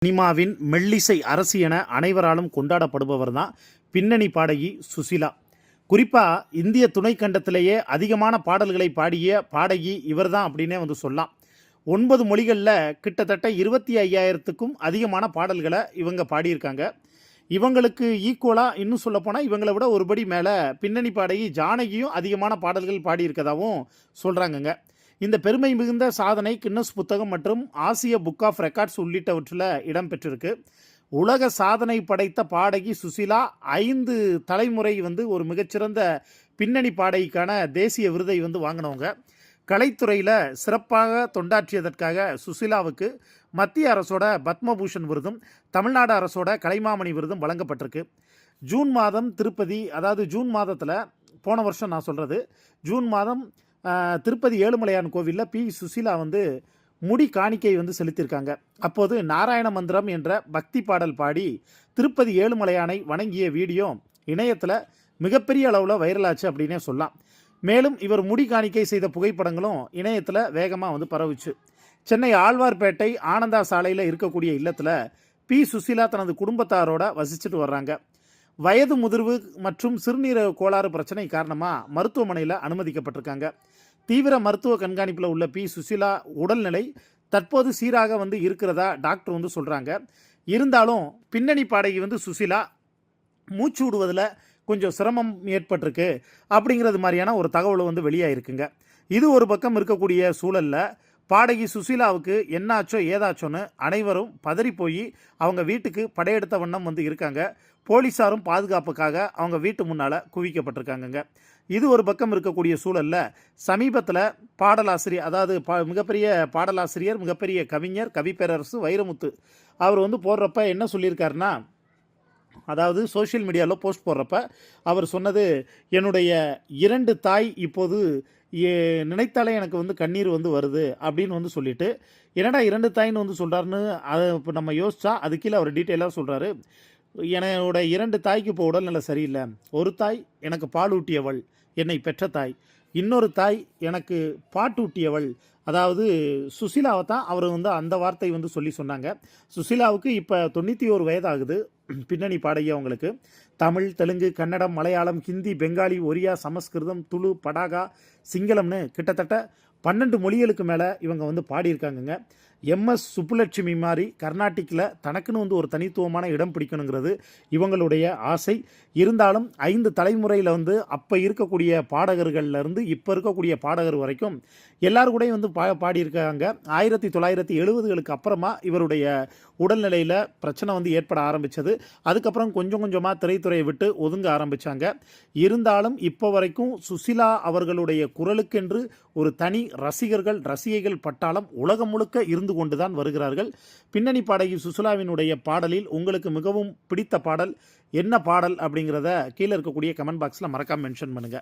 சினிமாவின் மெல்லிசை அரசி என அனைவராலும் கொண்டாடப்படுபவர் தான் பின்னணி பாடகி சுசிலா. குறிப்பாக இந்திய துணைக்கண்டத்திலேயே அதிகமான பாடல்களை பாடிய பாடகி இவர் தான் அப்படின்னே சொல்லலாம். 9 மொழிகளில் கிட்டத்தட்ட 25,000க்கும் அதிகமான பாடல்களை இவங்க பாடியிருக்காங்க. இவங்களுக்கு ஈக்குவலாக இன்னும் சொல்லப்போனால் இவங்களை விட ஒருபடி மேலே பின்னணி பாடகி ஜானகியும் அதிகமான பாடல்கள் பாடியிருக்கதாகவும் சொல்கிறாங்கங்க. இந்த பெருமை மிகுந்த சாதனை கின்னஸ் புத்தகம் மற்றும் ஆசிய புக் ஆஃப் ரெக்கார்ட்ஸ் உள்ளிட்டவற்றில் இடம்பெற்றிருக்கு. உலக சாதனை படைத்த பாடகி சுசிலா 5 தலைமுறை ஒரு மிகச்சிறந்த பின்னணி பாடகிக்கான தேசிய விருதை வாங்கினவங்க. கலைத்துறையில் சிறப்பாக தொண்டாற்றியதற்காக சுசிலாவுக்கு மத்திய அரசோட பத்மபூஷன் விருதும் தமிழ்நாடு அரசோட கலைமாமணி விருதும் வழங்கப்பட்டிருக்கு. ஜூன் மாதம் திருப்பதி, அதாவது ஜூன் மாதத்தில் போன வருஷம் நான் சொல்கிறது, ஜூன் மாதம் திருப்பதி ஏழுமலையான் கோவிலில் பி சுசிலா முடி காணிக்கை செலுத்தியிருக்காங்க. அப்போது நாராயண மந்திரம் என்ற பக்தி பாடல் பாடி திருப்பதி ஏழுமலையானை வணங்கிய வீடியோ இணையத்தில் மிகப்பெரிய அளவில் வைரலாச்சு அப்படின்னே சொல்லலாம். மேலும் இவர் முடி காணிக்கை செய்த புகைப்படங்களும் இணையத்தில் வேகமாக பரவுச்சு. சென்னை ஆழ்வார்பேட்டை ஆனந்தா சாலையில் இருக்கக்கூடிய இல்லத்தில் பி சுசிலா தனது குடும்பத்தாரோட வசிச்சுட்டு வர்றாங்க. வயது முதிர்வு மற்றும் சிறுநீரக கோளாறு பிரச்சனை காரணமாக மருத்துவமனையில் அனுமதிக்கப்பட்டிருக்காங்க. தீவிர மருத்துவ கண்காணிப்பில் உள்ள பி சுசிலா உடல்நிலை தற்போது சீராக இருக்கிறதா டாக்டர் சொல்கிறாங்க. இருந்தாலும் பின்னணி பாடகி சுசிலா மூச்சு விடுவதில் கொஞ்சம் சிரமம் ஏற்பட்டிருக்கு அப்படிங்கிறது மாதிரியான ஒரு தகவல் வெளியாகிருக்குங்க. இது ஒரு பக்கம் இருக்கக்கூடிய சூழலில் பாடகி சுசிலாவுக்கு என்னாச்சோ ஏதாச்சோன்னு அனைவரும் பதறி போய் அவங்க வீட்டுக்கு படையெடுத்த வண்ணம் இருக்காங்க. போலீஸாரும் பாதுகாப்புக்காக அவங்க வீட்டு முன்னால் குவிக்கப்பட்டிருக்காங்கங்க. இது ஒரு பக்கம் இருக்கக்கூடிய சூழலில் சமீபத்தில் பாடலாசிரியர், அதாவது மிகப்பெரிய பாடலாசிரியர், மிகப்பெரிய கவிஞர், கவிப்பேரரசு வைரமுத்து அவர் போடுறப்ப என்ன சொல்லியிருக்காருன்னா, அதாவது சோஷியல் மீடியாவில் போஸ்ட் போடுறப்ப அவர் சொன்னது, என்னுடைய 2 தாய் இப்போது நினைத்தாலே எனக்கு கண்ணீர் வருது அப்படின்னு சொல்லிட்டு, என்னடா 2 தாயின்னு சொல்கிறாருன்னு அதை இப்போ நம்ம யோசிச்சா அது கீழே அவர் டீட்டெயிலாக சொல்கிறாரு. என்னோட 2 தாய்க்கு இப்போ உடல்நிலை சரியில்லை. ஒரு தாய் எனக்கு பால் ஊட்டியவள், என்னை பெற்ற தாய். இன்னொரு தாய் எனக்கு பாட்டூட்டியவள். அதாவது சுசிலாவை தான் அவர் அந்த வார்த்தை சொல்லி சொன்னாங்க. சுசிலாவுக்கு இப்போ 91 வயது ஆகுது. பின்னணி பாடகி அவங்களுக்கு தமிழ், தெலுங்கு, கன்னடம், மலையாளம், ஹிந்தி, பெங்காலி, ஒரியா, சமஸ்கிருதம், துளு, படாகா, சிங்களம்னு கிட்டத்தட்ட 12 மொழிகளுக்கு மேலே இவங்க பாடியிருக்காங்கங்க. MS சுப்புலட்சுமி மாதிரி கர்நாட்டிக்கில் தனக்குன்னு ஒரு தனித்துவமான இடம் பிடிக்கணுங்கிறது இவங்களுடைய ஆசை. இருந்தாலும் 5 தலைமுறையில் அப்போ இருக்கக்கூடிய பாடகர்கள்லேருந்து இப்போ இருக்கக்கூடிய பாடகர் வரைக்கும் எல்லாரும் கூட பாடியிருக்காங்க. 1970களுக்கு அப்புறமா இவருடைய உடல்நிலையில் பிரச்சனை ஏற்பட ஆரம்பித்தது. அதுக்கப்புறம் கொஞ்சம் கொஞ்சமாக திரைத்துறையை விட்டு ஒதுங்க ஆரம்பித்தாங்க. இருந்தாலும் இப்போ வரைக்கும் சுசிலா அவர்களுடைய குரலுக்கென்று ஒரு தனி ரசிகைகள் பட்டாளம் உலகம் முழுக்க இருந்து கொண்டுதான் வருகிறார்கள். பின்னணி பாடகி சுசிலாவினுடைய பாடலில் உங்களுக்கு மிகவும் பிடித்த பாடல் என்ன பாடல் அப்படிங்கிறத கீழே இருக்கக்கூடிய கமெண்ட் பாக்ஸில் மறக்காம மென்ஷன் பண்ணுங்கள்.